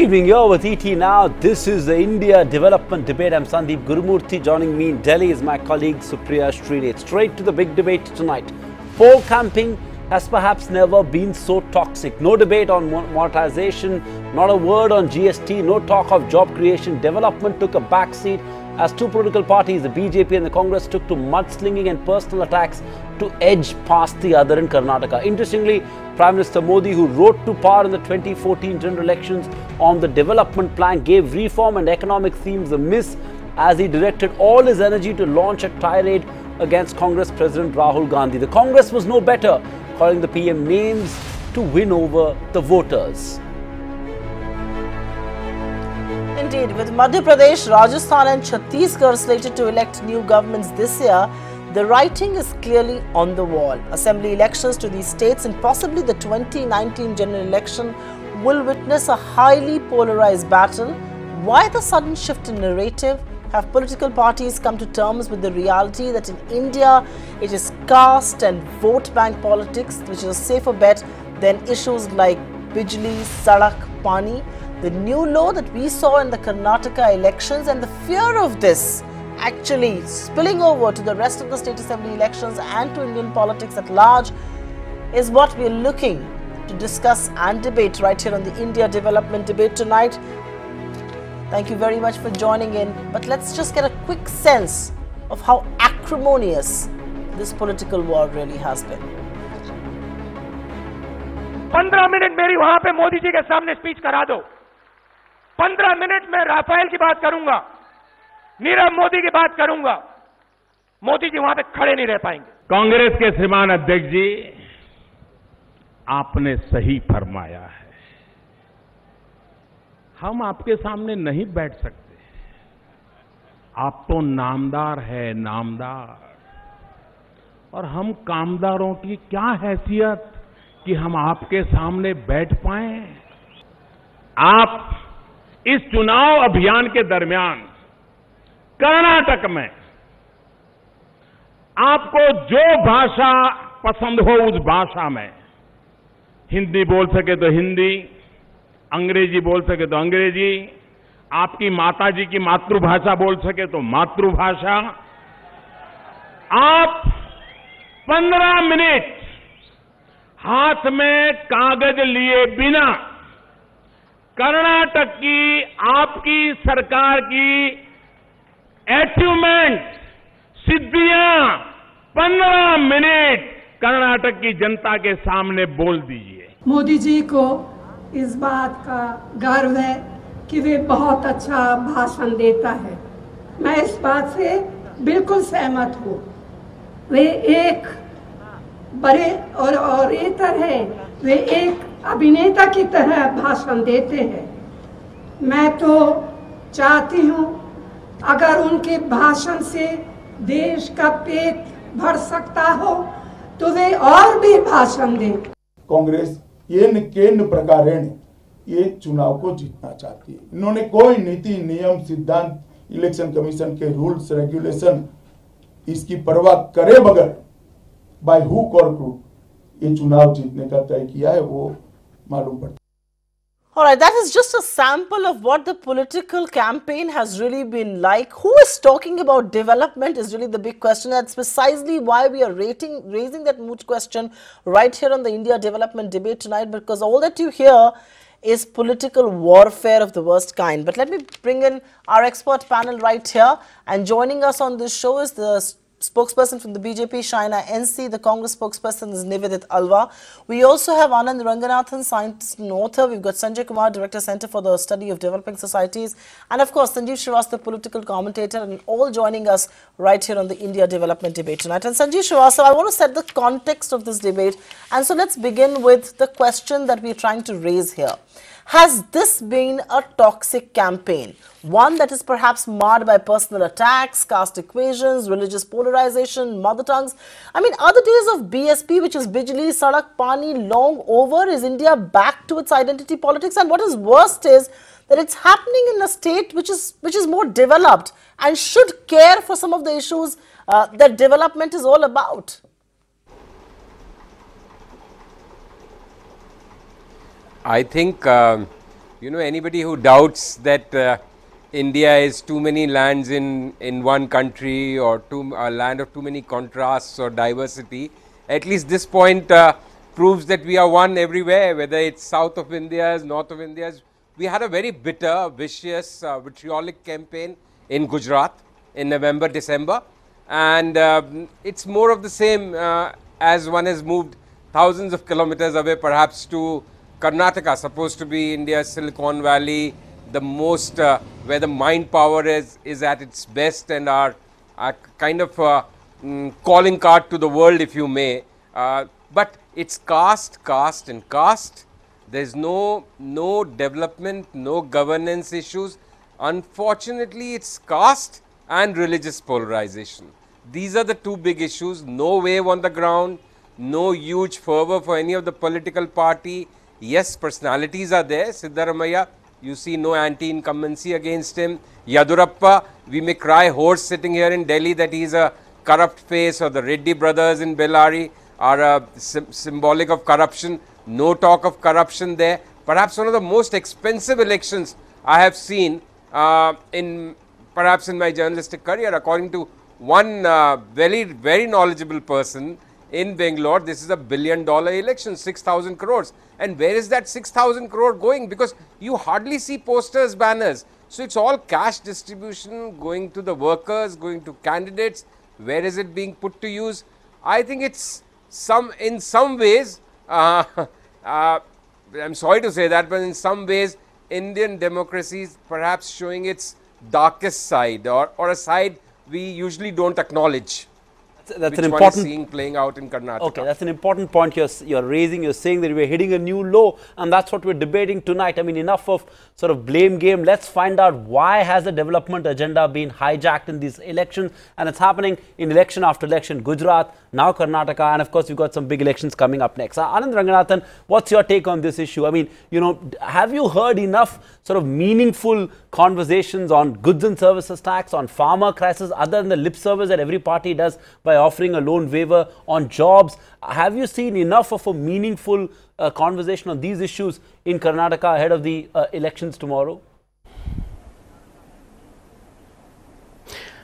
evening, you're with ET Now. This is the India Development Debate. I'm Sandeep. Gurumurthy. Joining me in Delhi is my colleague Supriya, Shrinate. Straight to the big debate tonight. Poll camping has perhaps never been so toxic. No debate on monetization, not a word on GST, no talk of job creation. Development took a backseat as two political parties, the BJP and the Congress, took to mudslinging and personal attacks to edge past the other in Karnataka. Interestingly, Prime Minister Modi, who rode to power in the 2014 general elections on the development plan, gave reform and economic themes a miss as he directed all his energy to launch a tirade against Congress President Rahul Gandhi. The Congress was no better, calling the PM names to win over the voters. Indeed, with Madhya Pradesh, Rajasthan and Chhattisgarh slated to elect new governments this year, the writing is clearly on the wall. Assembly elections to these states and possibly the 2019 general election will witness a highly polarized battle. Why the sudden shift in narrative? Have political parties come to terms with the reality that in India it is caste and vote bank politics which is a safer bet than issues like Bijli, sadak, paani? The new law that we saw in the Karnataka elections and the fear of this actually spilling over to the rest of the state assembly elections and to Indian politics at large is what we are looking to discuss and debate right here on the India Development Debate tonight. Thank you very much for joining in, but let's just get a quick sense of how acrimonious this political war really has been. 15 minute मेरी वहां पे मोदी जी के सामने speech करा दो। 15 minute में Rafale की बात करूंगा, नीरव मोदी की बात करूंगा, मोदी जी वहां पे खड़े नहीं रह पाएंगे। कांग्रेस के श्रीमान अध्यक्ष जी, आपने सही फरमाया है। हम आपके सामने नहीं बैठ सकते। आप तो नामदार है, नामदार, और हम कामदारों की क्या हैसियत कि हम आपके सामने बैठ पाए। आप इस चुनाव अभियान के दरमियान कर्नाटक में आपको जो भाषा पसंद हो उस भाषा में, हिंदी बोल सके तो हिंदी, अंग्रेजी बोल सके तो अंग्रेजी, आपकी माताजी की मातृभाषा बोल सके तो मातृभाषा, आप 15 मिनट हाथ में कागज लिए बिना कर्नाटक की आपकी सरकार की अचीवमेंट, सिद्धियां 15 मिनट कर्नाटक की जनता के सामने बोल दीजिए। मोदी जी को इस बात का गर्व है कि वे बहुत अच्छा भाषण देता है। मैं इस बात से बिल्कुल सहमत हूँ। वे एक बड़े और ऑरेटर हैं, वे एक अभिनेता की तरह भाषण देते हैं। मैं तो चाहती हूँ अगर उनके भाषण से देश का पेट भर सकता हो तो वे और भी भाषण दें। कांग्रेस केंद्र प्रकारेण ये चुनाव को जीतना चाहती है। इन्होंने कोई नीति, नियम, सिद्धांत, इलेक्शन कमीशन के रूल्स, रेगुलेशन इसकी परवाह करे बगैर बाय हुक और क्रूक ये चुनाव जीतने का तय किया है, वो मालूम पड़ता है। All right, that is just a sample of what the political campaign has really been like. Who is talking about development is really the big question. That's precisely why we are raising that moot question right here on the India Development Debate tonight, because all that you hear is political warfare of the worst kind. But let me bring in our expert panel right here, and joining us on this show is the spokesperson from the BJP, Shaina NC. The Congress spokesperson is Nivedit Alva. We also have Anand Ranganathan, scientist and author. We've got Sanjay Kumar, Director, Center for the Study of Developing Societies. And of course, Sanjeev Srivastava, political commentator, and all joining us right here on the India Development Debate tonight. And Sanjeev Srivastava, I want to set the context of this debate. And so let's begin with the question that we're trying to raise here. Has this been a toxic campaign? One that is perhaps marred by personal attacks, caste equations, religious polarization, mother tongues. I mean, are the days of BSP, which is Bijli, Sadak, Paani, long over? Is India back to its identity politics? And what is worst is that it's happening in a state which is more developed and should care for some of the issues that development is all about. I think You know, anybody who doubts that India is too many lands in one country, or a land of too many contrasts or diversity, at least this point proves that we are one everywhere, whether it's south of India's, north of India's. We had a very bitter, vicious, vitriolic campaign in Gujarat in November, December, and it's more of the same as one has moved thousands of kilometers away, perhaps, to Karnataka, supposed to be India's Silicon Valley, the most where the mind power is at its best, and our kind of calling card to the world, if you may. But it's caste, caste and caste. There's no development, no governance issues. Unfortunately, it's caste and religious polarization. These are the two big issues. No wave on the ground, no huge fervor for any of the political party. Yes, personalities are there. Siddaramaiah, you see no anti-incumbency against him. Yadurappa, we may cry horse sitting here in Delhi that he is a corrupt face, or the Reddy brothers in Bellary are symbolic of corruption. No talk of corruption there. Perhaps one of the most expensive elections I have seen perhaps in my journalistic career, according to one very knowledgeable person in Bangalore. This is $1 billion election, 6,000 crores. And where is that 6,000 crore going? Because you hardly see posters, banners. So it's all cash distribution going to the workers, going to candidates. Where is it being put to use? I think it's in some ways, I'm sorry to say that, but in some ways, Indian democracy is perhaps showing its darkest side, or a side we usually don't acknowledge. That's an an one important is seeing playing out in Karnataka. Okay, that's an important point you're raising. You're saying that we're hitting a new low, and that's what we're debating tonight. I mean, enough of sort of blame game. Let's find out why has the development agenda been hijacked in these elections, and it's happening in election after election. Gujarat, now Karnataka, and of course, we've got some big elections coming up next. Anand Ranganathan, what's your take on this issue? I mean, you know, have you heard enough sort of meaningful conversations on goods and services tax, on farmer crisis, other than the lip service that every party does by offering a loan waiver, on jobs? Have you seen enough of a meaningful conversation on these issues in Karnataka ahead of the elections tomorrow?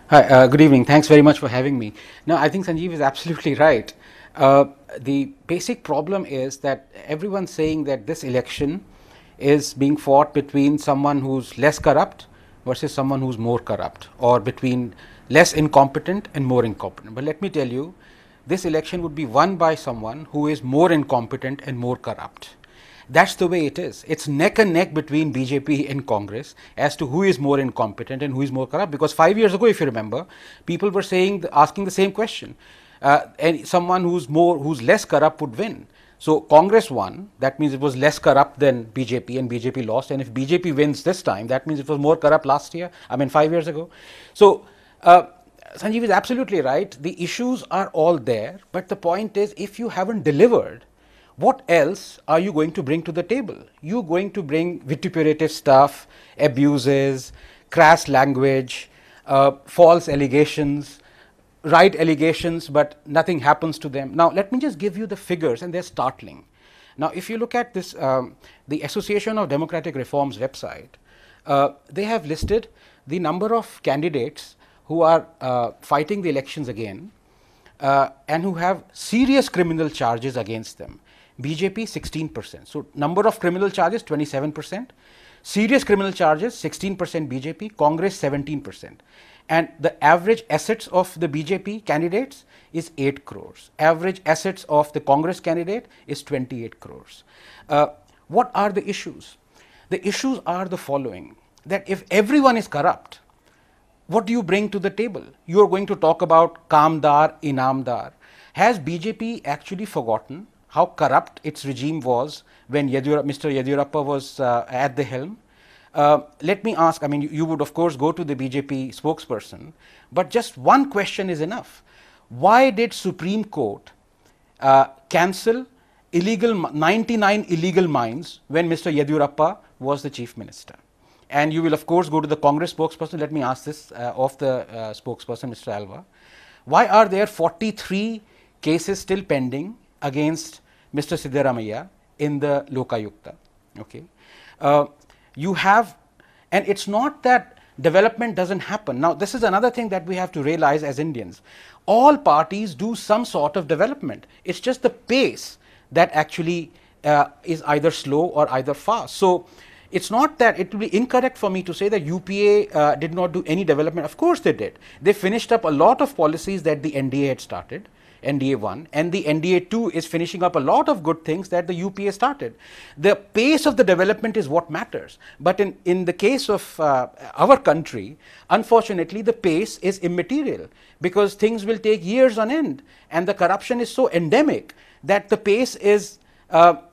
Hi, good evening. Thanks very much for having me. No, I think Sanjeev is absolutely right. The basic problem is that everyone's saying that this election is being fought between someone who's less corrupt versus someone who's more corrupt, or between less incompetent and more incompetent. But let me tell you, this election would be won by someone who is more incompetent and more corrupt. That's the way it is. It's neck and neck between BJP and Congress as to who is more incompetent and who is more corrupt. Because 5 years ago, if you remember, people were asking the same question. And someone who's less corrupt would win. So Congress won. That means it was less corrupt than BJP, and BJP lost. And if BJP wins this time, that means it was more corrupt last year. 5 years ago. So Sanjeev is absolutely right. The issues are all there. But the point is, if you haven't delivered, what else are you going to bring to the table? You're going to bring vituperative stuff, abuses, crass language, false allegations, right allegations, but nothing happens to them. Now, let me just give you the figures, and they're startling. Now, if you look at this, the Association of Democratic Reforms website, they have listed the number of candidates who are fighting the elections again and who have serious criminal charges against them. BJP 16%. So, number of criminal charges 27%, serious criminal charges 16% BJP, Congress 17%. And the average assets of the BJP candidates is 8 crores. Average assets of the Congress candidate is 28 crores. What are the issues? The issues are the following, that if everyone is corrupt, what do you bring to the table? You are going to talk about Kamdar, Inamdar. Has BJP actually forgotten how corrupt its regime was when Mr. Yadurappa was at the helm? Let me ask, you would of course go to the BJP spokesperson, but just one question is enough. Why did Supreme Court cancel 99 illegal mines when Mr. Yadurappa was the chief minister? And you will of course go to the Congress spokesperson. Let me ask this of the spokesperson, Mr. Alva. Why are there 43 cases still pending against Mr. Siddaramaiah in the Lokayukta? Okay. you have, and it's not that development doesn't happen. Now, this is another thing that we have to realize as Indians. All parties do some sort of development. It's just the pace that actually is either slow or either fast. So, it's not that it will be incorrect for me to say that UPA did not do any development. Of course they did. They finished up a lot of policies that the NDA had started, NDA 1, and the NDA 2 is finishing up a lot of good things that the UPA started. The pace of the development is what matters. But in the case of our country, unfortunately, the pace is immaterial, because things will take years on end, and the corruption is so endemic that the pace is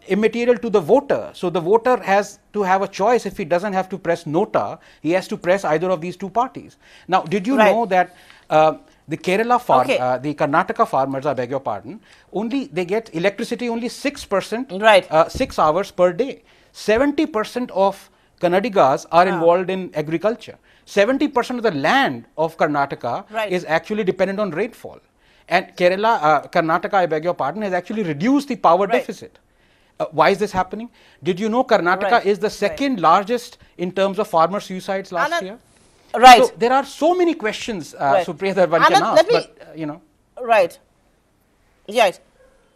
immaterial to the voter. So the voter has to have a choice. If he doesn't have to press nota, he has to press either of these two parties. Now, did you know that the Kerala the Karnataka farmers, I beg your pardon, they get electricity only 6%, 6 hours per day. 70% of Kannadigas are involved in agriculture. 70% of the land of Karnataka is actually dependent on rainfall. And Karnataka, I beg your pardon, has actually reduced the power deficit. Why is this happening? Did you know Karnataka is the second largest in terms of farmer suicides last year? So there are so many questions, Supriya, that one can ask, but you know.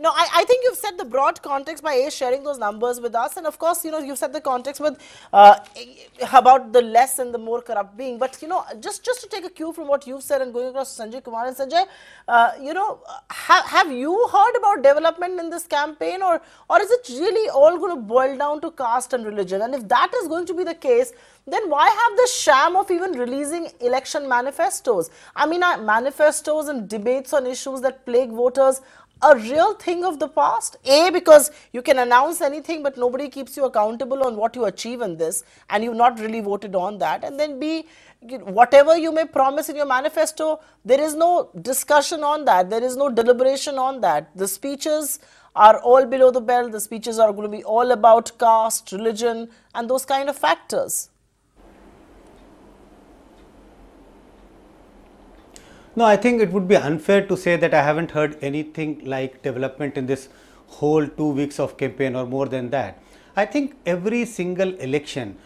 No, I think you've set the broad context by sharing those numbers with us, and of course, you know, you've set the context with about the less and the more corrupt being. But you know, just to take a cue from what you've said and going across to Sanjay Kumar and Sanjay, you know, have you heard about development in this campaign, or is it really all going to boil down to caste and religion? And if that is going to be the case, then why have the sham of even releasing election manifestos? I mean, manifestos and debates on issues that plague voters a real thing of the past? A, because you can announce anything, but nobody keeps you accountable on what you achieve in this, and you've not really voted on that. And then B, whatever you may promise in your manifesto, there is no discussion on that. There is no deliberation on that. The speeches are all below the belt. The speeches are going to be all about caste, religion, and those kind of factors. No, I think it would be unfair to say that I haven't heard anything like development in this whole 2 weeks of campaign or more than that. I think every single election,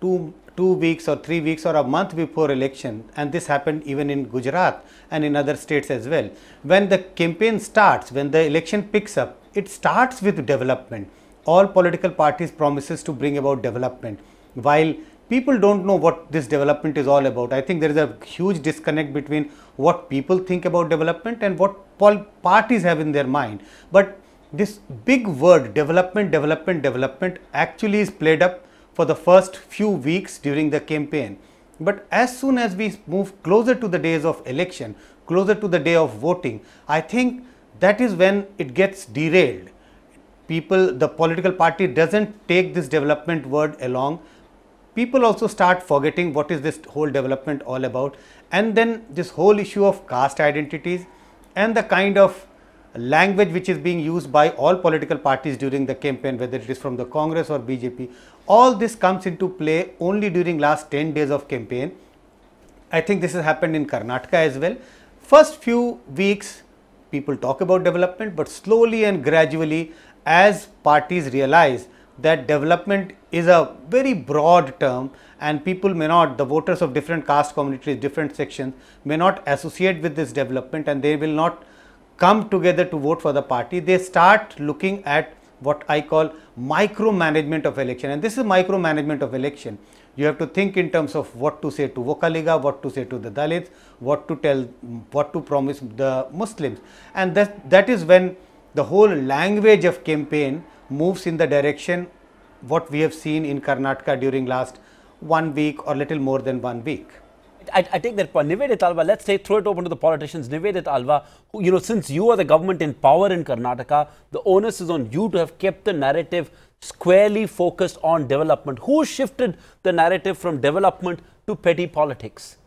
2 weeks or 3 weeks or a month before election, and this happened even in Gujarat and in other states as well, when the campaign starts, when the election picks up, it starts with development. All political parties promises to bring about development, while people don't know what this development is all about. I think there is a huge disconnect between what people think about development and what parties have in their mind. But this big word development actually is played up for the first few weeks during the campaign. But as soon as we move closer to the days of election, closer to the day of voting, I think that is when it gets derailed. The political party doesn't take this development word along. People also start forgetting what is this whole development all about, and then this whole issue of caste identities and the kind of language which is being used by all political parties during the campaign, whether it is from the Congress or BJP, all this comes into play only during last 10 days of campaign. I think this has happened in Karnataka as well. First few weeks people talk about development, but slowly and gradually, as parties realize that development is a very broad term and people may not, the voters of different caste communities, different sections may not associate with this development, and they will not come together to vote for the party. They start looking at what I call micromanagement of election, and this is micromanagement of election. You have to think in terms of what to say to Vokaliga, what to say to the Dalits, what to promise the Muslims, and that is when the whole language of campaign moves in the direction what we have seen in Karnataka during last 1 week or little more than 1 week. I take that point. Nivedit Alva, let's say throw it open to the politicians. Nivedit Alva, who, you know, since you are the government in power in Karnataka, the onus is on you to have kept the narrative squarely focused on development. Who shifted the narrative from development to petty politics?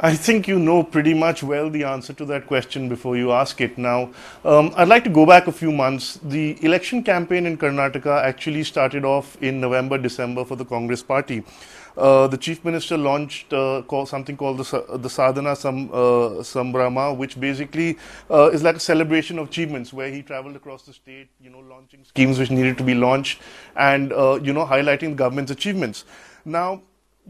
I think you know pretty much well the answer to that question before you ask it. Now, I'd like to go back a few months. The election campaign in Karnataka actually started off in November, December for the Congress party. the Chief Minister launched something called the Sadhana Sambrama, which basically is like a celebration of achievements, where he traveled across the state, launching schemes which needed to be launched, and highlighting the government's achievements. Now,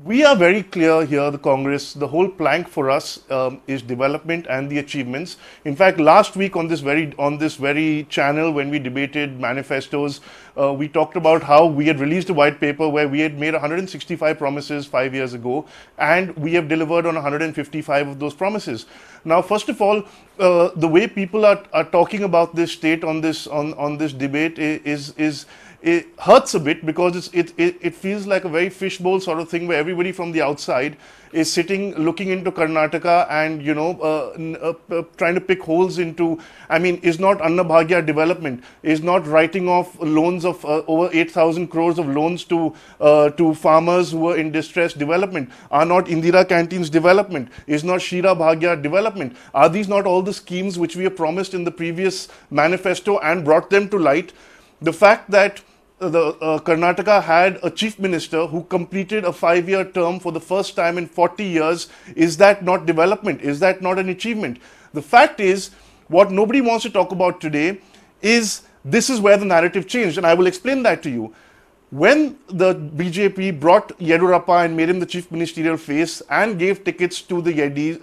we are very clear here, the Congress, the whole plank for us is development and the achievements. In fact, last week on this very channel, when we debated manifestos, we talked about how we had released a white paper where we had made 165 promises 5 years ago, and we have delivered on 155 of those promises. Now, first of all, the way people are talking about this state on this debate it hurts a bit, because it feels like a very fishbowl sort of thing, where everybody from the outside is sitting looking into Karnataka and trying to pick holes into, is not Annabhagya development, is not writing off loans of over 8,000 crores of loans to farmers who are in distress development, are not Indira canteens development, is not Shira Bhagya development. Are these not all the schemes which we have promised in the previous manifesto and brought them to light? The fact that Karnataka had a chief minister who completed a 5-year term for the first time in 40 years, is that not development? Is that not an achievement? The fact is, what nobody wants to talk about today is, this is where the narrative changed, and I will explain that to you. When the BJP brought Yedurappa and made him the chief ministerial face and gave tickets to the Reddys,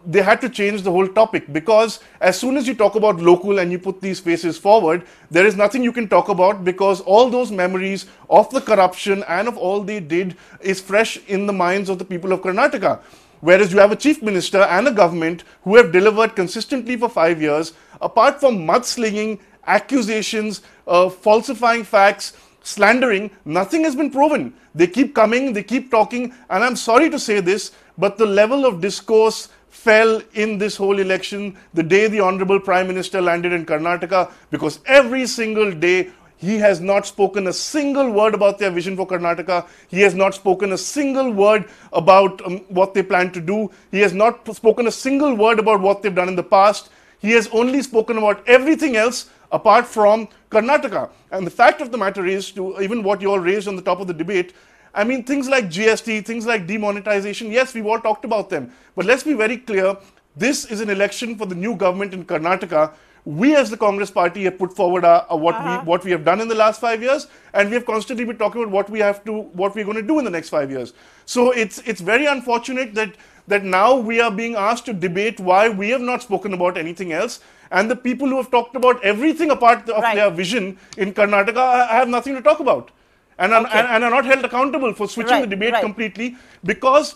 they had to change the whole topic, because as soon as you talk about local and you put these faces forward, there is nothing you can talk about, because all those memories of the corruption and of all they did is fresh in the minds of the people of Karnataka. Whereas you have a chief minister and a government who have delivered consistently for 5 years, apart from mudslinging, accusations, falsifying facts, slandering, nothing has been proven. They keep coming, they keep talking, and I'm sorry to say this, but the level of discourse fell in this whole election the day the Honorable Prime Minister landed in Karnataka, because every single day he has not spoken a single word about their vision for Karnataka. He has not spoken a single word about what they plan to do. He has not spoken a single word about what they've done in the past. He has only spoken about everything else apart from Karnataka. And the fact of the matter is, to even what you all raised on the top of the debate, things like GST, things like demonetization, yes, we've all talked about them. But let's be very clear, this is an election for the new government in Karnataka. We as the Congress party have put forward what we have done in the last 5 years, and we have constantly been talking about what we're going to do in the next 5 years. So it's very unfortunate that now we are being asked to debate why we have not spoken about anything else, and the people who have talked about everything apart of their vision in Karnataka have nothing to talk about. And are not held accountable for switching the debate completely, because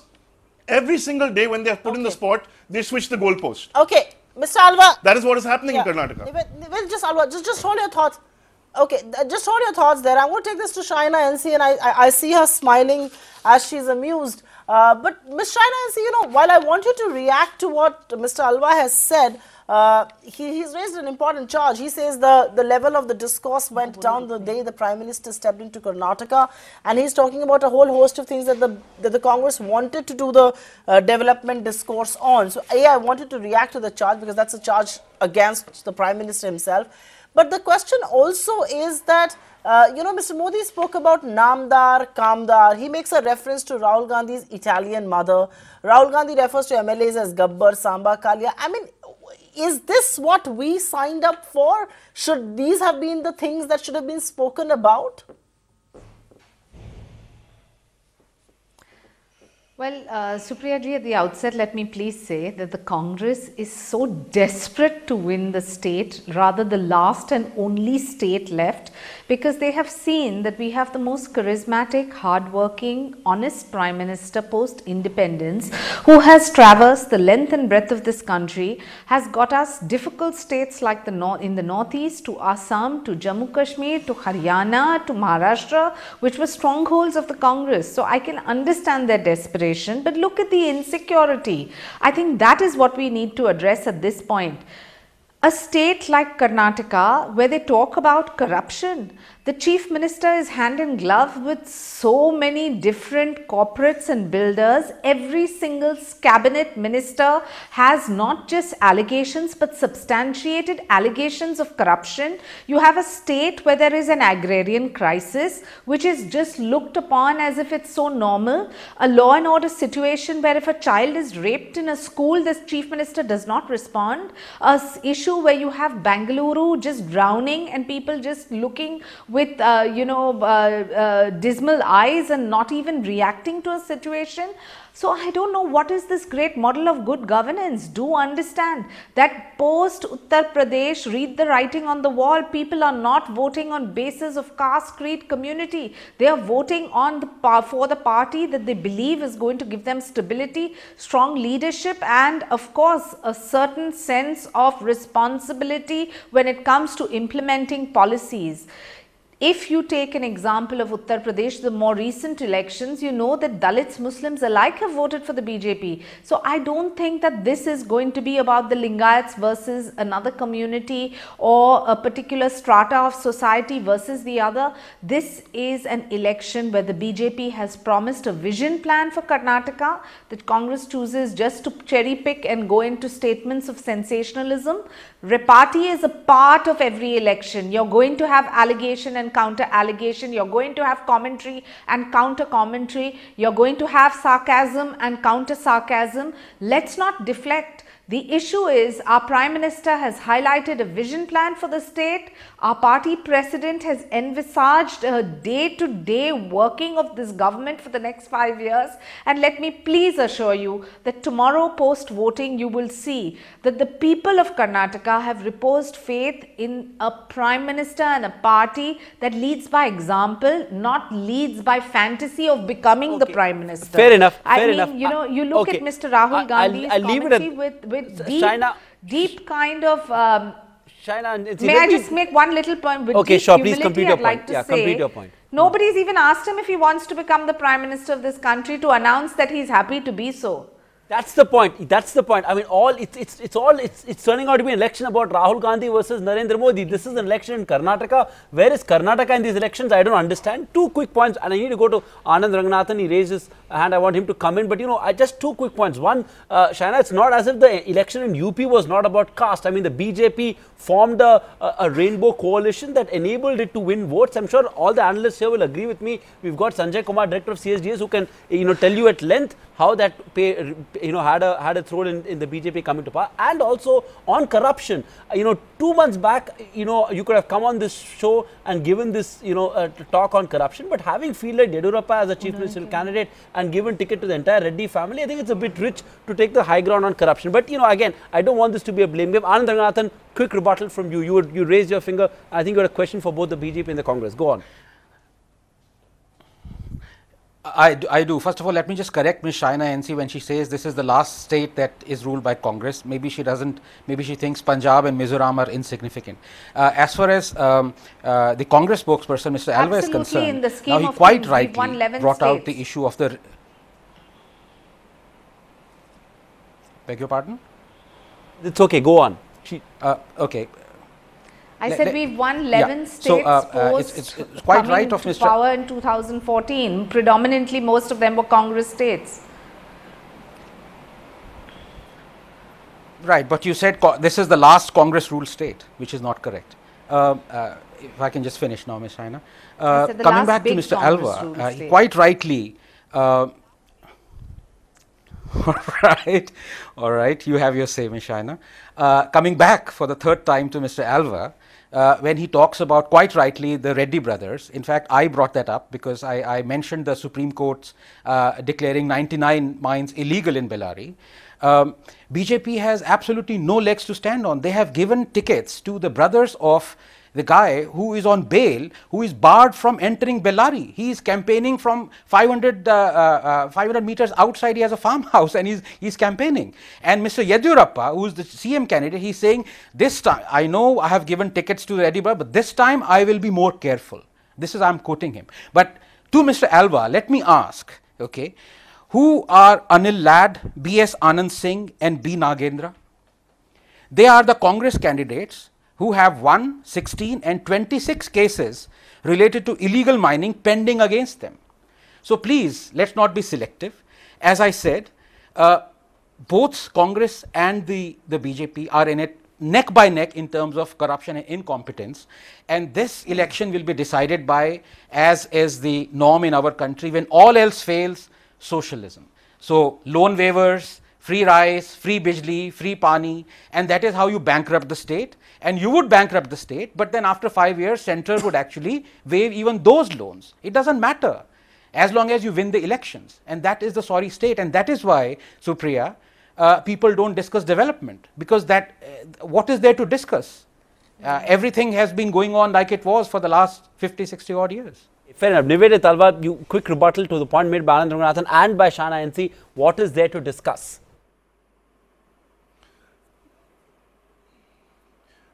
every single day when they are put in the spot, they switch the goalpost. Okay, Mr. Alva. That is what is happening in Karnataka. Just Alva, just hold your thoughts. Okay, just hold your thoughts there. I'm going to take this to Shaina NC, and I see her smiling as she's amused. But Ms. Shaina NC, while I want you to react to what Mr. Alva has said, he's raised an important charge. He says the level of the discourse went down the day the Prime Minister stepped into Karnataka, and he's talking about a whole host of things that the Congress wanted to do the development discourse on. So, I wanted to react to the charge, because that's a charge against the Prime Minister himself. But the question also is that, Mr. Modi spoke about Namdar, Kamdar. He makes a reference to Rahul Gandhi's Italian mother. Rahul Gandhi refers to MLAs as Gabbar, Samba, Kalia. Is this what we signed up for? Should these have been the things that should have been spoken about? Well, Supriya ji, at the outset, let me please say that the Congress is so desperate to win the state, rather the last and only state left, because they have seen that we have the most charismatic, hardworking, honest Prime Minister post-independence, who has traversed the length and breadth of this country, has got us difficult states like in the northeast, to Assam, to Jammu Kashmir, to Haryana, to Maharashtra, which were strongholds of the Congress. So I can understand their desperation. But look at the insecurity. I think that is what we need to address at this point. A state like Karnataka, where they talk about corruption, The chief minister is hand in glove with so many different corporates and builders. Every single cabinet minister has not just allegations but substantiated allegations of corruption. You have a state where there is an agrarian crisis which is just looked upon as if it's so normal. A law and order situation where if a child is raped in a school, this chief minister does not respond. A issue where you have Bengaluru just drowning and people just looking with dismal eyes and not even reacting to a situation. So I don't know what is this great model of good governance. Do understand that post Uttar Pradesh, read the writing on the wall, people are not voting on basis of caste, creed, community. They are voting on for the party that they believe is going to give them stability, strong leadership and of course a certain sense of responsibility when it comes to implementing policies. If you take an example of Uttar Pradesh, the more recent elections, you know that Dalits, Muslims alike have voted for the BJP. So I don't think that this is going to be about the Lingayats versus another community or a particular strata of society versus the other. This is an election where the BJP has promised a vision plan for Karnataka that Congress chooses just to cherry pick and go into statements of sensationalism. Repartee is a part of every election. You're going to have allegation and counter allegation, you're going to have commentary and counter commentary, you're going to have sarcasm and counter sarcasm. Let's not deflect. The issue is our Prime Minister has highlighted a vision plan for the state. Our party president has envisaged a day-to-day working of this government for the next 5 years. And let me please assure you that tomorrow post-voting you will see that the people of Karnataka have reposed faith in a Prime Minister and a party that leads by example, not leads by fantasy of becoming the Prime Minister. Fair enough. I mean, you know, you look at Mr. Rahul Gandhi's commentary with deep kind of may I just make one little point with deep humility? I'd like to say nobody's even asked him if he wants to become the Prime Minister of this country to announce that he's happy to be so. That's the point. That's the point. I mean, it's turning out to be an election about Rahul Gandhi versus Narendra Modi. This is an election in Karnataka. Where is Karnataka in these elections? I don't understand. Two quick points, and I need to go to Anand Ranganathan. He raised his hand. I want him to come in. But you know, just two quick points. One, Shaina, it's not as if the election in UP was not about caste. I mean, the BJP formed a rainbow coalition that enabled it to win votes. I'm sure all the analysts here will agree with me. We've got Sanjay Kumar, director of CSDS, who can tell you at length how that had a role in the BJP coming to power. And also on corruption, 2 months back, you could have come on this show and given this talk on corruption, but having fielded Yediyurappa as a chief ministerial candidate and given ticket to the entire Reddy family, I think it's a bit rich to take the high ground on corruption. But again, I don't want this to be a blame game. Anand Ranganathan, quick rebuttal from you. You raised your finger. I think you had a question for both the BJP and the Congress. Go on. I do. First of all, let me just correct Ms. Shaina NC when she says this is the last state that is ruled by Congress. Maybe she doesn't, maybe she thinks Punjab and Mizoram are insignificant. As far as the Congress spokesperson, Mr. Alva, is concerned, now he quite rightly brought out the issue of the... Beg your pardon? It's okay, go on. Okay. I said we've won 11 states it's quite right of Mr. power in 2014. Predominantly, most of them were Congress states. Right, but you said this is the last Congress ruled state, which is not correct. If I can just finish now, Ms. Shaina. Coming back to Mr. Alva, he quite rightly... all right, you have your say, Ms. Shaina. Coming back for the third time to Mr. Alva, when he talks about, quite rightly, the Reddy brothers. In fact, I brought that up because I mentioned the Supreme Court's declaring 99 mines illegal in Bellary. BJP has absolutely no legs to stand on. They have given tickets to the brothers of the guy who is on bail, who is barred from entering Bellary. He is campaigning from 500 meters outside. He has a farmhouse and he's campaigning. And Mr. Yediyurappa, who is the CM candidate, he's saying, this time, I know I have given tickets to the Reddy brother, but this time I will be more careful. This is, I'm quoting him. But to Mr. Alva, let me ask, okay, who are Anil Ladd, B.S. Anand Singh and B. Nagendra? They are the Congress candidates who have won 16 and 26 cases related to illegal mining pending against them. So please, let's not be selective. As I said, both Congress and the BJP are in it neck by neck in terms of corruption and incompetence, and this election will be decided by, as is the norm in our country, when all else fails, socialism. So loan waivers, free rice, free Bijli, free paani, and that is how you bankrupt the state. And you would bankrupt the state, but then after 5 years, central would actually waive even those loans. It doesn't matter as long as you win the elections, and that is the sorry state. And that is why, Supriya, people don't discuss development, because that what is there to discuss? Everything has been going on like it was for the last 50, 60 odd years. Fair enough. Niveda Talwar, you quick rebuttal to the point made by Anand Ranganathan and by Shana NC. What is there to discuss?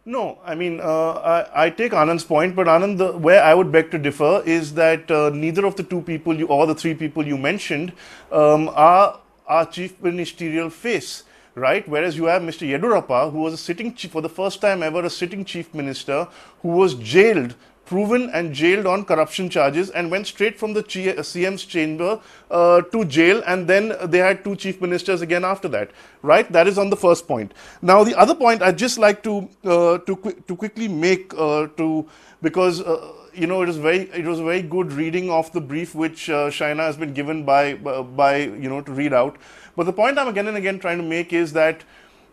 No, I mean, I take Anand's point, but Anand, where I would beg to differ is that neither of the two people or the three people you mentioned are our chief ministerial face, right? Whereas you have Mr. Yedurappa, who was a sitting chief, for the first time ever, a sitting chief minister, who was jailed, proven and jailed on corruption charges, and went straight from the CM's chamber to jail, and then they had two chief ministers again after that, right? That is on the first point. Now, the other point I'd just like to quickly make because you know, it was a very good reading of the brief which Shaina has been given by you know, to read out. But the point I'm again and again trying to make is that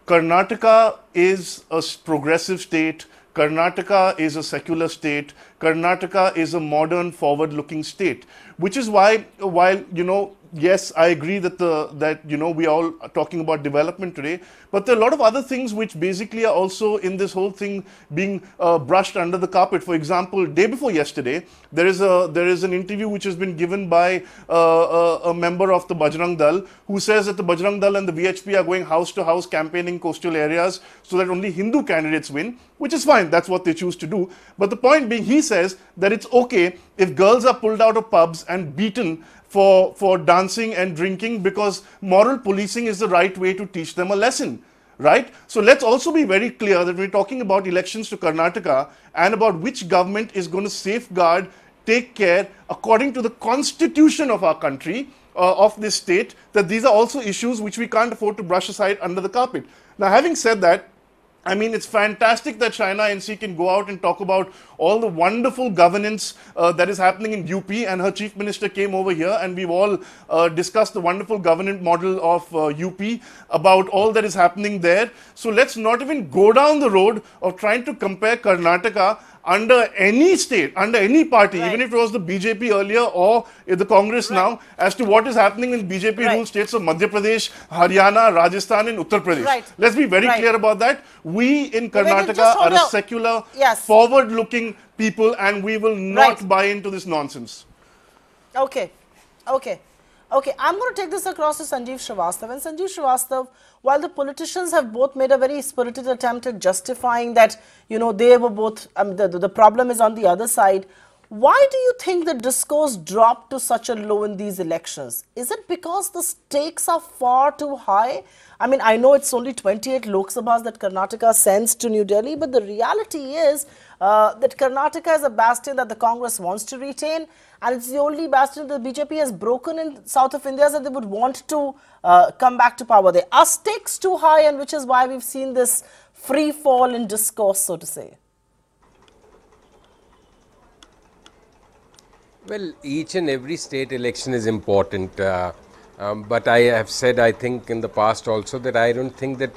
Karnataka is a progressive state. Karnataka is a secular state. Karnataka is a modern, forward-looking state, which is why, while, you know, yes, I agree that you know, we are all talking about development today, but there are a lot of other things which basically are also in this whole thing being brushed under the carpet. For example, day before yesterday, there is an interview which has been given by a member of the Bajrang Dal, who says that the Bajrang Dal and the VHP are going house to house campaigning coastal areas so that only Hindu candidates win, which is fine. That's what they choose to do. But the point being, he says that it's okay if girls are pulled out of pubs and beaten for dancing and drinking, because moral policing is the right way to teach them a lesson, right? So let's also be very clear that we're talking about elections to Karnataka and about which government is going to safeguard, take care, according to the constitution of our country, of this state, that these are also issues which we can't afford to brush aside under the carpet. Now, having said that, I mean, it's fantastic that Shaina NC can go out and talk about all the wonderful governance that is happening in UP, and her chief minister came over here and we've all discussed the wonderful governance model of UP, about all that is happening there. So let's not even go down the road of trying to compare Karnataka under any state, under any party, even if it was the BJP earlier or the Congress now, as to what is happening in BJP ruled states of Madhya Pradesh, Haryana, Rajasthan and Uttar Pradesh. Let's be very clear about that. We in Karnataka are a secular, forward-looking people, and we will not buy into this nonsense. Okay. I'm going to take this across to Sanjeev Srivastava. And Sanjeev Srivastava, while the politicians have both made a very spirited attempt at justifying that, you know, they were both, the problem is on the other side, why do you think the discourse dropped to such a low in these elections? Is it because the stakes are far too high? I mean, I know it's only 28 Lok Sabhas that Karnataka sends to New Delhi, but the reality is that Karnataka is a bastion that the Congress wants to retain, and it's the only bastion that the BJP has broken in south of India, that they would want to come back to power. There are stakes too high, and which is why we've seen this free fall in discourse, so to say. Well, each and every state election is important, but I have said, I think in the past also, that I don't think that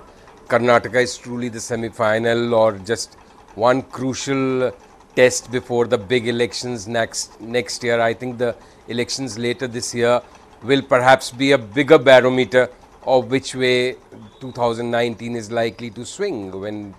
Karnataka is truly the semi-final or just one crucial test before the big elections next year. I think the elections later this year will perhaps be a bigger barometer of which way 2019 is likely to swing when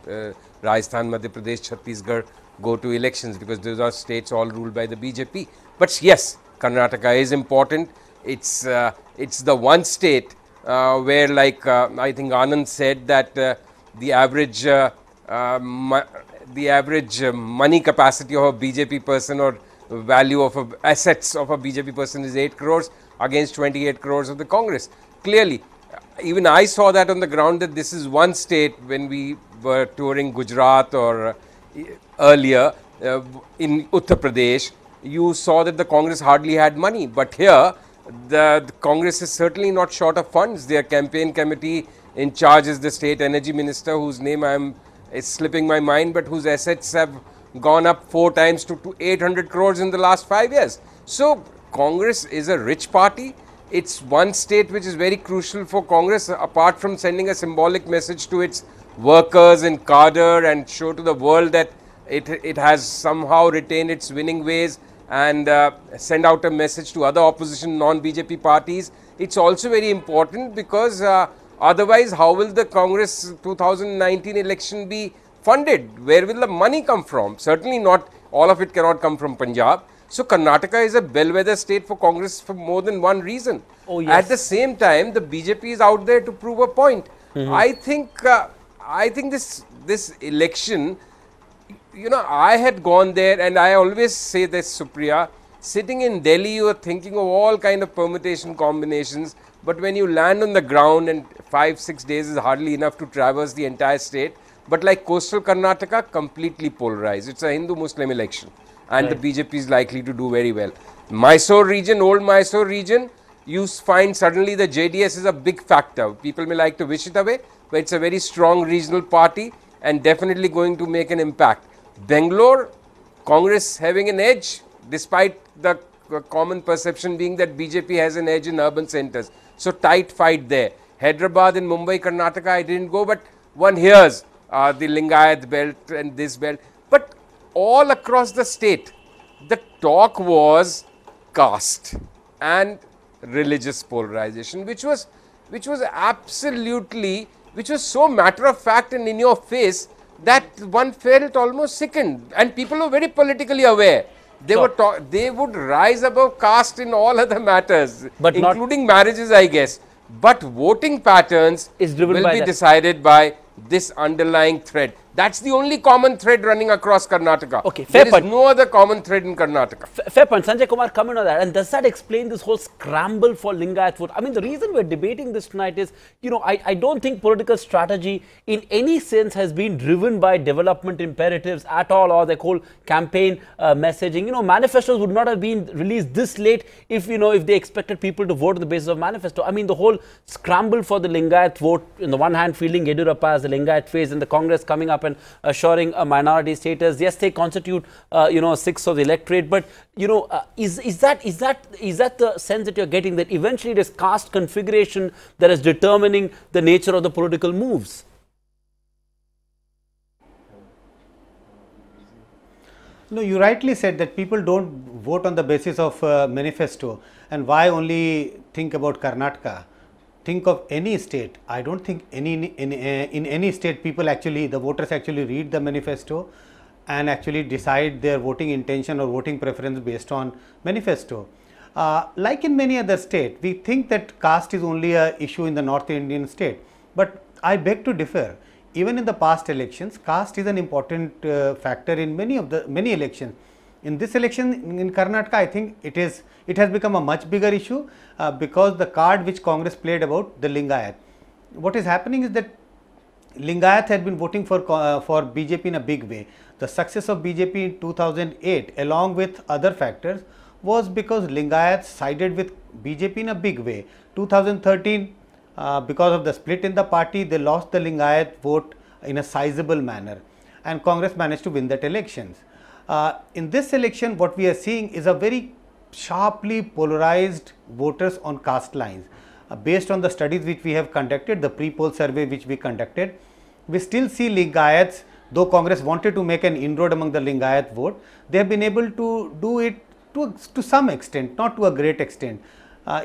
Rajasthan, Madhya Pradesh, Chhattisgarh go to elections, because those are states all ruled by the BJP. But yes, Karnataka is important. It's the one state where, like I think Anand said, that the average money capacity of a BJP person, or value of assets of a BJP person, is 8 crores against 28 crores of the Congress. Clearly, even I saw that on the ground, that this is one state when we were touring Gujarat or earlier, in Uttar Pradesh, you saw that the Congress hardly had money. But here, the Congress is certainly not short of funds. Their campaign committee in charge is the state energy minister, whose name is slipping my mind, but whose assets have gone up 4 times to 800 crores in the last 5 years. So Congress is a rich party. It's one state which is very crucial for Congress, apart from sending a symbolic message to its workers and cadre and show to the world that it has somehow retained its winning ways, and send out a message to other opposition non-BJP parties. It's also very important because otherwise how will the Congress 2019 election be funded? Where will the money come from? Certainly not, all of it cannot come from Punjab. So Karnataka is a bellwether state for Congress for more than one reason. Oh, yes. At the same time, the BJP is out there to prove a point. I think this election, you know, I had gone there, and I always say this, Supriya, sitting in Delhi, you are thinking of all kind of permutation combinations, but when you land on the ground, and 5-6 days is hardly enough to traverse the entire state, but like coastal Karnataka, completely polarized. It's a Hindu-Muslim election, and the BJP is likely to do very well. Mysore region, old Mysore region, you find suddenly the JDS is a big factor. People may like to wish it away, but it's a very strong regional party and definitely going to make an impact. Bangalore, Congress having an edge, despite the common perception being that BJP has an edge in urban centers. So tight fight there. Hyderabad and Mumbai, Karnataka, I didn't go, but one hears the Lingayat belt and this belt. But all across the state, the talk was caste and religious polarization, which was absolutely, which was so matter of fact and in your face that one felt almost sickened, and people were very politically aware. They they would rise above caste in all other matters, but including marriages, I guess. But voting patterns will be decided by this underlying thread. That's the only common thread running across Karnataka. Okay, fair point. There is no other common thread in Karnataka. Fair point. Sanjay Kumar, comment on that. And does that explain this whole scramble for Lingayat vote? I mean, the reason we're debating this tonight is, you know, I don't think political strategy in any sense has been driven by development imperatives at all, or the whole campaign messaging. You know, manifestos would not have been released this late if, you know, if they expected people to vote on the basis of manifesto. I mean, the whole scramble for the Lingayat vote, on the one hand, fielding Yediyurappa as the Lingayat face, and the Congress coming up and assuring a minority status. Yes, they constitute, you know, 1/6 of the electorate, but, you know, is that the sense that you're getting, that eventually it is caste configuration that is determining the nature of the political moves? No, you rightly said that people don't vote on the basis of manifesto. And why only think about Karnataka? Think of any state. I don't think in any state people actually, the voters actually read the manifesto and actually decide their voting intention or voting preference based on manifesto. Like in many other states, we think that caste is only an issue in the North Indian state. But I beg to differ. Even in the past elections, caste is an important factor in many elections. In this election in Karnataka, I think it has become a much bigger issue because the card which Congress played about the Lingayat. What is happening is that Lingayat had been voting for BJP in a big way. The success of BJP in 2008, along with other factors, was because Lingayats sided with BJP in a big way. 2013, because of the split in the party, they lost the Lingayat vote in a sizable manner, and Congress managed to win that elections. In this election, what we are seeing is a very sharply polarized voters on caste lines. Based on the studies which we have conducted, the pre-poll survey which we conducted, we still see Lingayats, though Congress wanted to make an inroad among the Lingayat vote, they have been able to do it to some extent, not to a great extent.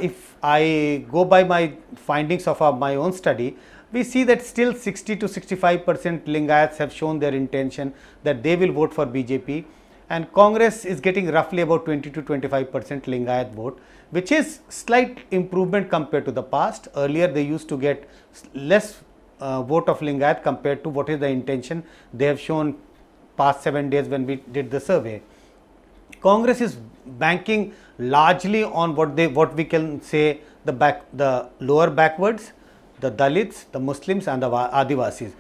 If I go by my findings of my own study, we see that still 60 to 65% Lingayats have shown their intention that they will vote for BJP, and Congress is getting roughly about 20 to 25% Lingayat vote, which is slight improvement compared to the past. Earlier they used to get less vote of Lingayat compared to what is the intention they have shown past 7 days when we did the survey. Congress is banking largely on what we can say the lower backwards, the Dalits, the Muslims and the Adivasis.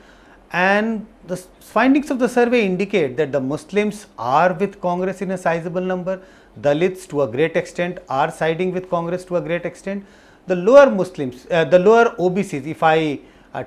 and the findings of the survey indicate that the Muslims are with Congress in a sizable number, Dalits to a great extent are siding with Congress to a great extent. The lower Muslims, the lower OBCs, if I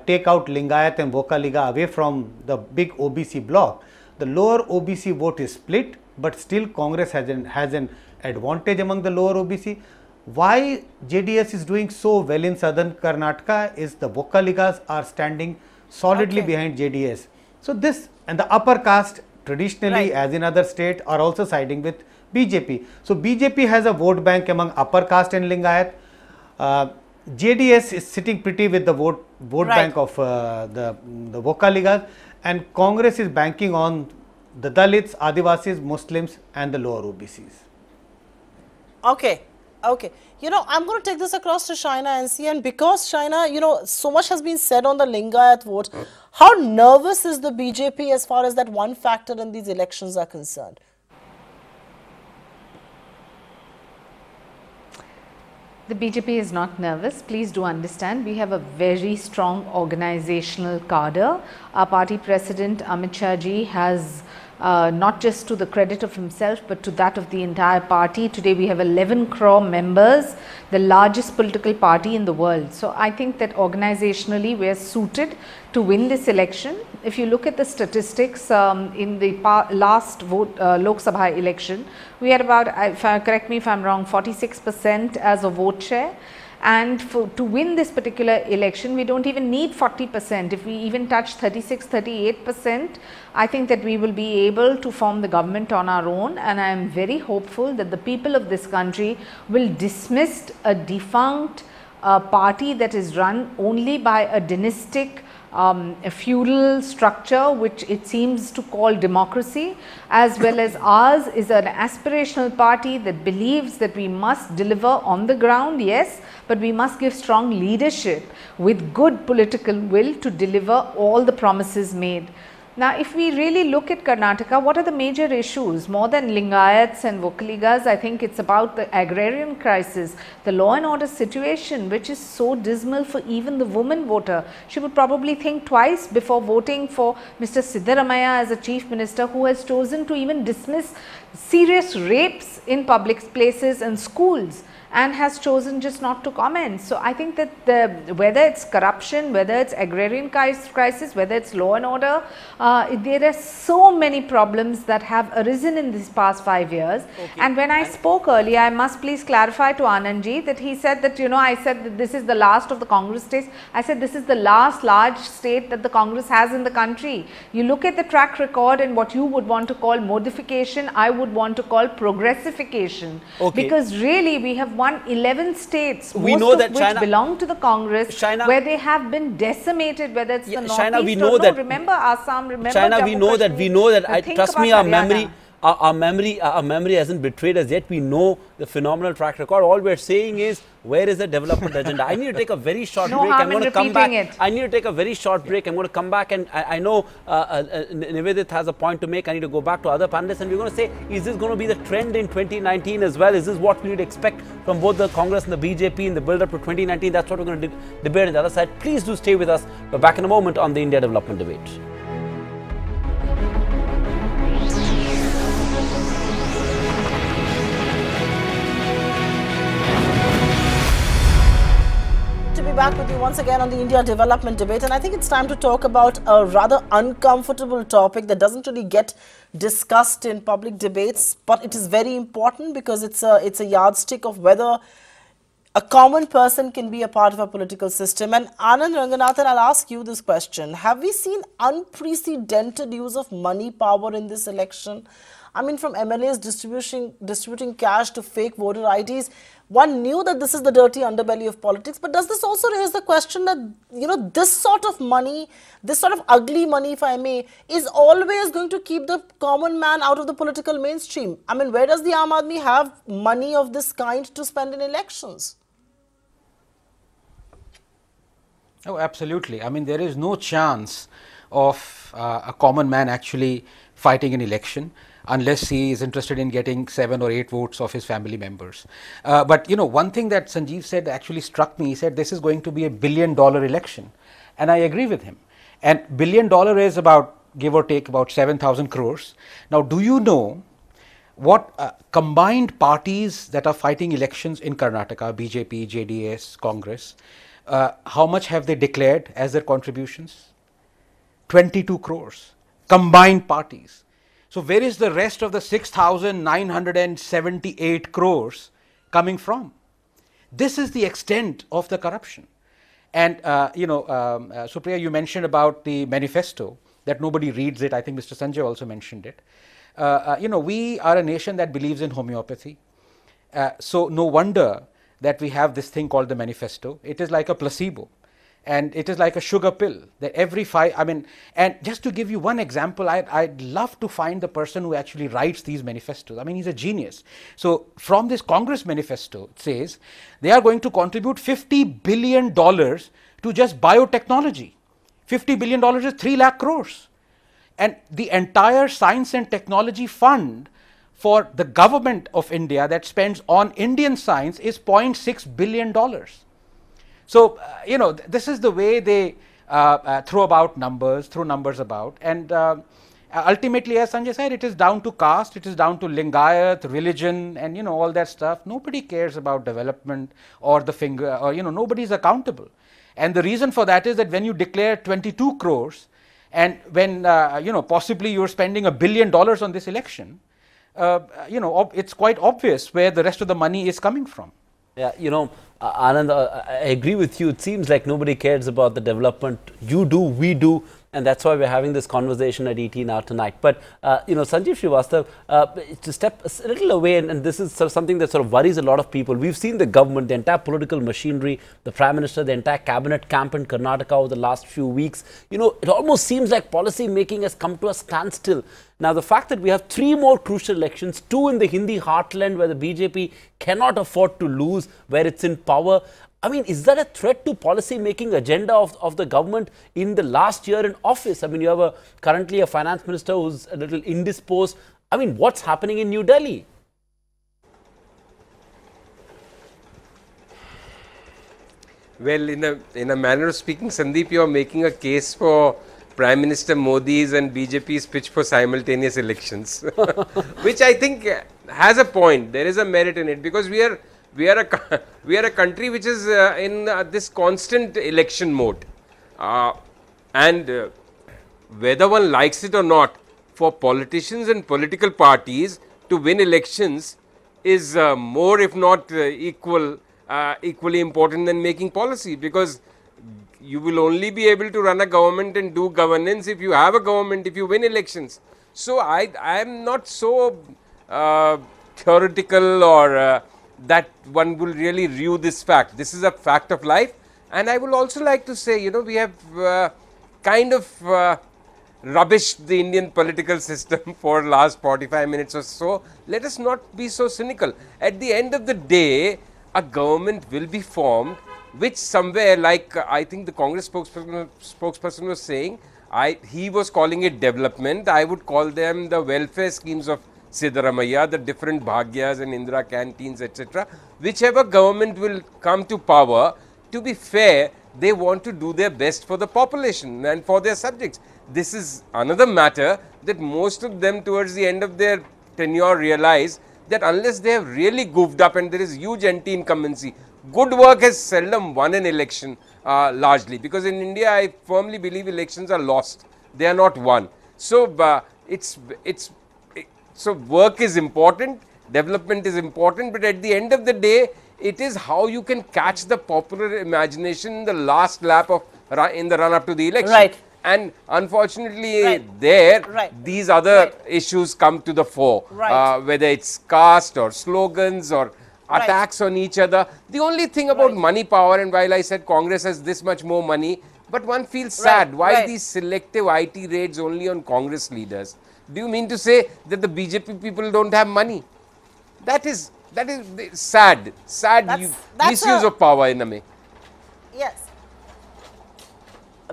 take out Lingayat and Vocaliga away from the big OBC bloc, the lower OBC vote is split, but still Congress has an advantage among the lower OBC. Why JDS is doing so well in southern Karnataka is the Vocaligas are standing solidly behind JDS. So this and the upper caste traditionally as in other states are also siding with BJP. So BJP has a vote bank among upper caste and Lingayat. JDS is sitting pretty with the vote bank of the Vocaligas, and Congress is banking on the Dalits, Adivasis, Muslims and the lower OBCs. Okay. Okay, I'm going to take this across to Shaina and see, and because Shaina, so much has been said on the Lingayat vote, how nervous is the BJP as far as that one factor in these elections are concerned? The BJP is not nervous. Please do understand, we have a very strong organizational cadre. Our party president Amit Shah ji has not just to the credit of himself, but to that of the entire party. Today we have 11 crore members, the largest political party in the world. So I think that organizationally we are suited to win this election. If you look at the statistics in the last Lok Sabha election, we had about, correct me if I am wrong, 46% as a vote share. And to win this particular election, we don't even need 40%. If we even touch 36, 38%, I think that we will be able to form the government on our own. And I am very hopeful that the people of this country will dismiss a defunct party that is run only by a dynastic a feudal structure which it seems to call democracy, as well as ours is an aspirational party that believes that we must deliver on the ground, yes, but we must give strong leadership with good political will to deliver all the promises made. Now, if we really look at Karnataka, what are the major issues? More than Lingayats and Vocaligas, I think it's about the agrarian crisis, the law and order situation, which is so dismal for even the woman voter. She would probably think twice before voting for Mr. Siddaramaiah as a chief minister, who has chosen to even dismiss serious rapes in public places and schools, and has chosen just not to comment. So I think that whether it's corruption, whether it's agrarian crisis, whether it's law and order, there are so many problems that have arisen in these past 5 years. Okay. And when I spoke earlier, I must please clarify to Anandji that he said that, I said that this is the last of the Congress states. I said this is the last large state that the Congress has in the country. You look at the track record and what you would want to call modification, I would want to call progressification. Okay. Because really we have won 11 states, we know that which belong to the Congress, where they have been decimated, whether it's the Northeast we know that, remember Assam, remember Jammu we know that, trust me, our memory hasn't betrayed us yet. We know the phenomenal track record. All we're saying is, where is the development agenda? I need to take a very short break. I'm going to come back. I need to take a very short break. I'm going to come back, and I know Nivedit has a point to make. I need to go back to other panelists, and we're going to say, is this going to be the trend in 2019 as well? Is this what we need to expect from both the Congress and the BJP in the build-up to 2019? That's what we're going to debate on the other side. Please do stay with us. We're back in a moment on the India Development Debate. Back with you once again on the India Development Debate, and I think it's time to talk about a rather uncomfortable topic that doesn't really get discussed in public debates, but it is very important because it's a yardstick of whether a common person can be a part of a political system. And Anand Ranganathan, I'll ask you this question. Have we seen unprecedented use of money power in this election? I mean, from MLAs distributing cash to fake voter IDs. One knew that this is the dirty underbelly of politics, but does this also raise the question that, this sort of money, this sort of ugly money, if I may, is always going to keep the common man out of the political mainstream? I mean, where does the Aam Aadmi have money of this kind to spend in elections? Oh, absolutely. I mean, there is no chance of a common man actually fighting an election unless he is interested in getting 7 or 8 votes of his family members. But one thing that Sanjeev said actually struck me. He said this is going to be $1 billion election, and I agree with him. And $1 billion is about, give or take, about 7,000 crores. Now, do you know what combined parties that are fighting elections in Karnataka, BJP, JDS, Congress, how much have they declared as their contributions? 22 crores, combined parties. So where is the rest of the 6,978 crores coming from? This is the extent of the corruption. And Supriya, you mentioned about the manifesto, that nobody reads it. I think Mr. Sanjay also mentioned it. We are a nation that believes in homeopathy. So no wonder that we have this thing called the manifesto. It is like a placebo. And it is like a sugar pill that every and just to give you one example, I'd love to find the person who actually writes these manifestos. I mean, he's a genius. So from this Congress manifesto, it says they are going to contribute $50 billion to just biotechnology. $50 billion is 3 lakh crores. And the entire science and technology fund for the government of India that spends on Indian science is $0.6 billion. So, this is the way they throw numbers about. And ultimately, as Sanjay said, it is down to caste, it is down to Lingayat, religion, and all that stuff. Nobody cares about development or the finger, or nobody is accountable. And the reason for that is that when you declare 22 crores, and when possibly you're spending $1 billion on this election, it's quite obvious where the rest of the money is coming from. Yeah, Anand, I agree with you. It seems like nobody cares about the development. You do, we do, and that's why we're having this conversation at ET now tonight. But, Sanjeev Srivastava, to step a little away, and this is sort of something that sort of worries a lot of people. We've seen the government, the entire political machinery, the Prime Minister, the entire cabinet camp in Karnataka over the last few weeks. It almost seems like policy making has come to a standstill. Now, the fact that we have 3 more crucial elections, 2 in the Hindi heartland where the BJP cannot afford to lose, where it's in power. I mean, is that a threat to policy making agenda of the government in the last year in office? I mean, you have currently a finance minister who's a little indisposed. I mean, what's happening in New Delhi? Well, in a manner of speaking, Sandeep, you are making a case for Prime Minister Modi's and BJP's pitch for simultaneous elections, which I think has a point. There is a merit in it, because we are a country which is in this constant election mode, and whether one likes it or not, for politicians and political parties to win elections is more, if not equally important than making policy, because you will only be able to run a government and do governance if you have a government, if you win elections. So I am not so theoretical or that one will really view this fact. This is a fact of life. And I would also like to say, we have kind of rubbished the Indian political system for the last 45 minutes or so. Let us not be so cynical. At the end of the day, a government will be formed which somewhere, like I think the Congress spokesperson was saying, he was calling it development. I would call them the welfare schemes of Siddaramaiah, the different Bhagyas and Indira canteens, etc. Whichever government will come to power, to be fair, they want to do their best for the population and for their subjects. This is another matter that most of them towards the end of their tenure realize that unless they have really goofed up and there is huge anti-incumbency, good work has seldom won an election largely, because in India I firmly believe elections are lost, they are not won. So so work is important, development is important, but at the end of the day, it is how you can catch the popular imagination in the last lap of in the run up to the election. Right. And unfortunately, Right. these other issues come to the fore, whether it's caste or slogans or attacks on each other. The only thing about money power, and while I said Congress has this much more money, but one feels sad. Why these selective IT raids only on Congress leaders? Do you mean to say that the BJP people don't have money? That is sad. Sad misuse of power in a way. Yes.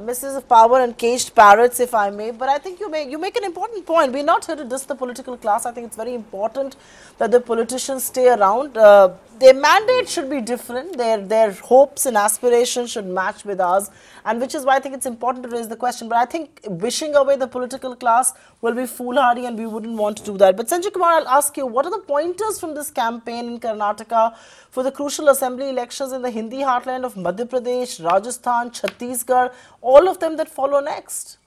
misses of power and caged parrots, if I may. But I think you make an important point. We're not here to diss the political class. I think it's very important that the politicians stay around. Their mandate should be different. Their hopes and aspirations should match with ours, and which is why I think it's important to raise the question. But I think wishing away the political class will be foolhardy, and we wouldn't want to do that. But Sanjay Kumar, I'll ask you, what are the pointers from this campaign in Karnataka for the crucial assembly elections in the Hindi heartland of Madhya Pradesh, Rajasthan, Chhattisgarh, all of them that follow next?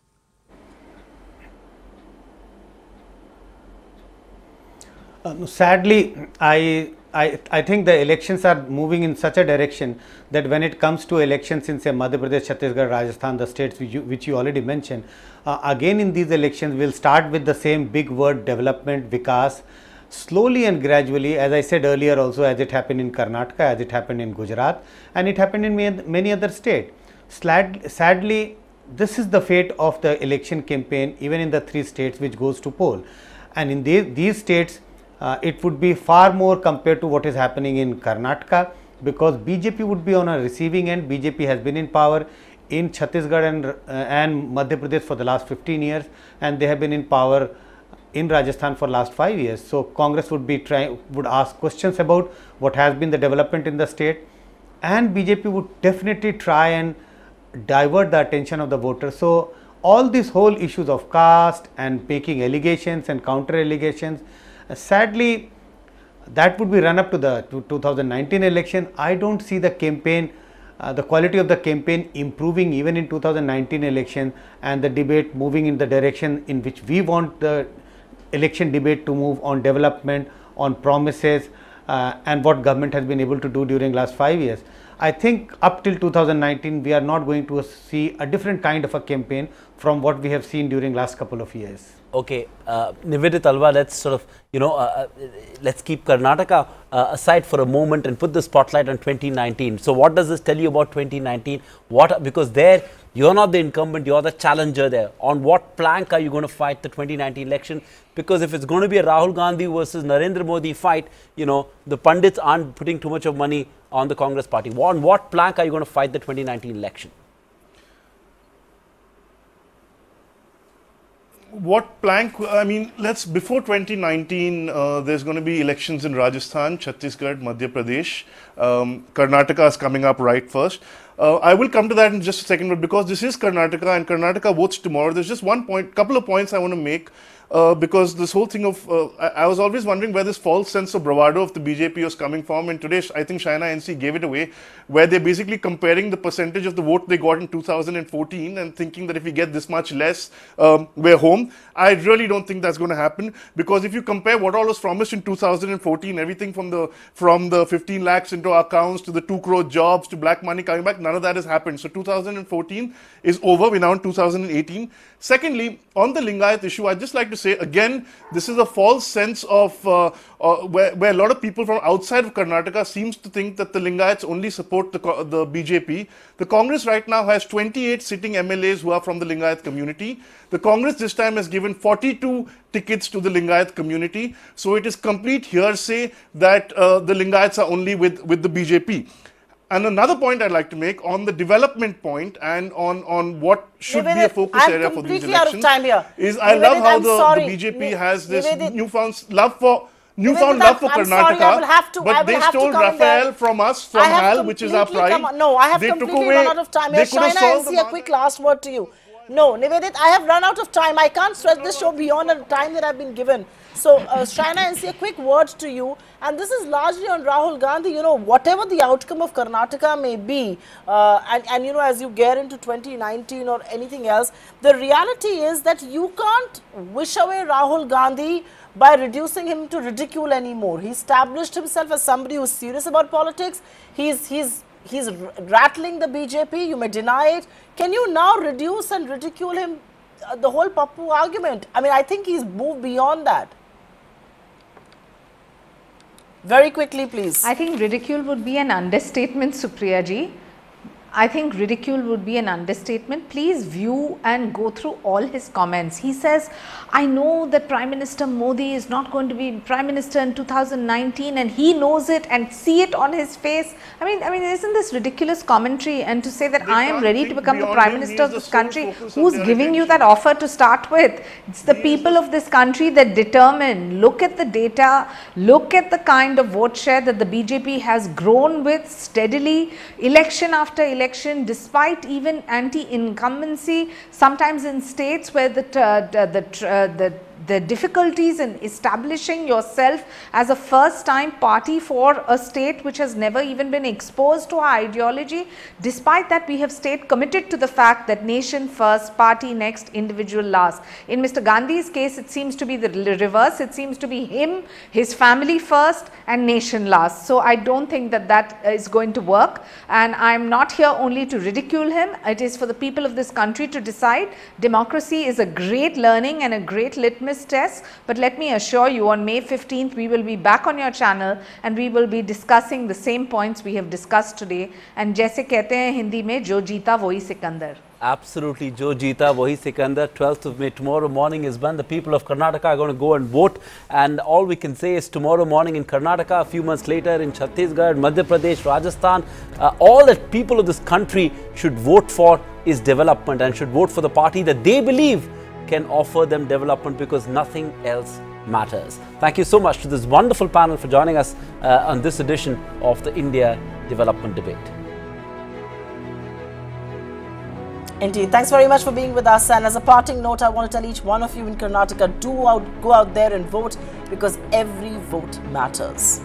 Sadly, I think the elections are moving in such a direction that when it comes to elections in say Madhya Pradesh, Chhattisgarh, Rajasthan, the states which you already mentioned, again in these elections we'll start with the same big word development, vikas, slowly and gradually, as I said earlier also, as it happened in Karnataka, as it happened in Gujarat, and it happened in many other states. Sadly, this is the fate of the election campaign even in the 3 states which goes to poll, and in these states it would be far more compared to what is happening in Karnataka, because BJP would be on a receiving end. BJP has been in power in Chhattisgarh and Madhya Pradesh for the last 15 years, and they have been in power in Rajasthan for last 5 years. So Congress would ask questions about what has been the development in the state, and BJP would definitely try and divert the attention of the voters. So all these whole issues of caste and making allegations and counter allegations, sadly that would be run up to the 2019 election. I don't see the campaign, the quality of the campaign improving even in 2019 election, and the debate moving in the direction in which we want the election debate to move, on development, on promises, and what government has been able to do during last 5 years. I think up till 2019 we are not going to see a different kind of a campaign from what we have seen during last couple of years. Okay, Nivedit Alva, let's sort of, let's keep Karnataka aside for a moment and put the spotlight on 2019. So what does this tell you about 2019? Because there, you're not the incumbent, you're the challenger there. On what plank are you going to fight the 2019 election? Because if it's going to be a Rahul Gandhi versus Narendra Modi fight, the pundits aren't putting too much of money on the Congress party. On what plank are you going to fight the 2019 election? What plank? I mean, before 2019, there's going to be elections in Rajasthan, Chhattisgarh, Madhya Pradesh. Karnataka is coming up right first. I will come to that in just a second, but because this is Karnataka and Karnataka votes tomorrow, there's just couple of points I want to make. Because this whole thing of, I was always wondering where this false sense of bravado of the BJP was coming from, and today I think China NC gave it away, where they're basically comparing the percentage of the vote they got in 2014 and thinking that if we get this much less, we're home. I really don't think that's going to happen, because if you compare what all was promised in 2014, everything from the 15 lakhs into our accounts to the 2 crore jobs to black money coming back, none of that has happened. So 2014 is over, we're now in 2018. Secondly, on the Lingayat issue, I'd just like to say again, this is a false sense of where a lot of people from outside of Karnataka seems to think that the Lingayats only support the BJP. The Congress right now has 28 sitting MLAs who are from the Lingayat community. The Congress this time has given 42 tickets to the Lingayat community. So it is complete hearsay that the Lingayats are only with the BJP. And another point I'd like to make on the development point and on what should be a focus area for these elections is I love how the BJP has this newfound love for Karnataka, but they stole Rafael from us, from HAL, which is our pride. No, I have completely run out of time. China NC, a quick last word to you. No, Nivedit, I have run out of time. I can't stretch this show beyond the time that I've been given. So, China NC, a quick word to you. And this is largely on Rahul Gandhi. Whatever the outcome of Karnataka may be, and as you get into 2019 or anything else, the reality is that you can't wish away Rahul Gandhi by reducing him to ridicule anymore. He established himself as somebody who's serious about politics. He's rattling the BJP, you may deny it. Can you now reduce and ridicule him, the whole Pappu argument? I mean, I think he's moved beyond that. Very quickly, please. I think ridicule would be an understatement, Supriya ji. I think ridicule would be an understatement. Please view and go through all his comments. He says, I know that Prime Minister Modi is not going to be Prime Minister in 2019 and he knows it, and see it on his face. I mean, isn't this ridiculous commentary? And to say that I am ready to become the Prime Minister of this country, who's giving you that offer to start with? It's the people of this country that determine. Look at the data, look at the kind of vote share that the BJP has grown with steadily, election after election, despite even anti-incumbency, sometimes in states where the difficulties in establishing yourself as a first time party for a state which has never even been exposed to our ideology. Despite that, we have stayed committed to the fact that nation first, party next, individual last. In Mr. Gandhi's case, it seems to be the reverse. It seems to be him, his family first and nation last. So I don't think that that is going to work, and I am not here only to ridicule him. It is for the people of this country to decide. Democracy is a great learning and a great litmus test, but let me assure you, on May 15th we will be back on your channel and we will be discussing the same points we have discussed today. And जैसे कहते हैं हिंदी में, जो जीता वही Sikandar. Absolutely, Jo Jeeta Wahi Sikandar. 12th of May, tomorrow morning is when the people of Karnataka are going to go and vote, and all we can say is tomorrow morning in Karnataka, a few months later in Chhattisgarh, Madhya Pradesh, Rajasthan, all that people of this country should vote for is development, and should vote for the party that they believe can offer them development, because nothing else matters. Thank you so much to this wonderful panel for joining us on this edition of the India Development Debate. Indeed. Thanks very much for being with us. And as a parting note, I want to tell each one of you in Karnataka, go out there and vote, because every vote matters.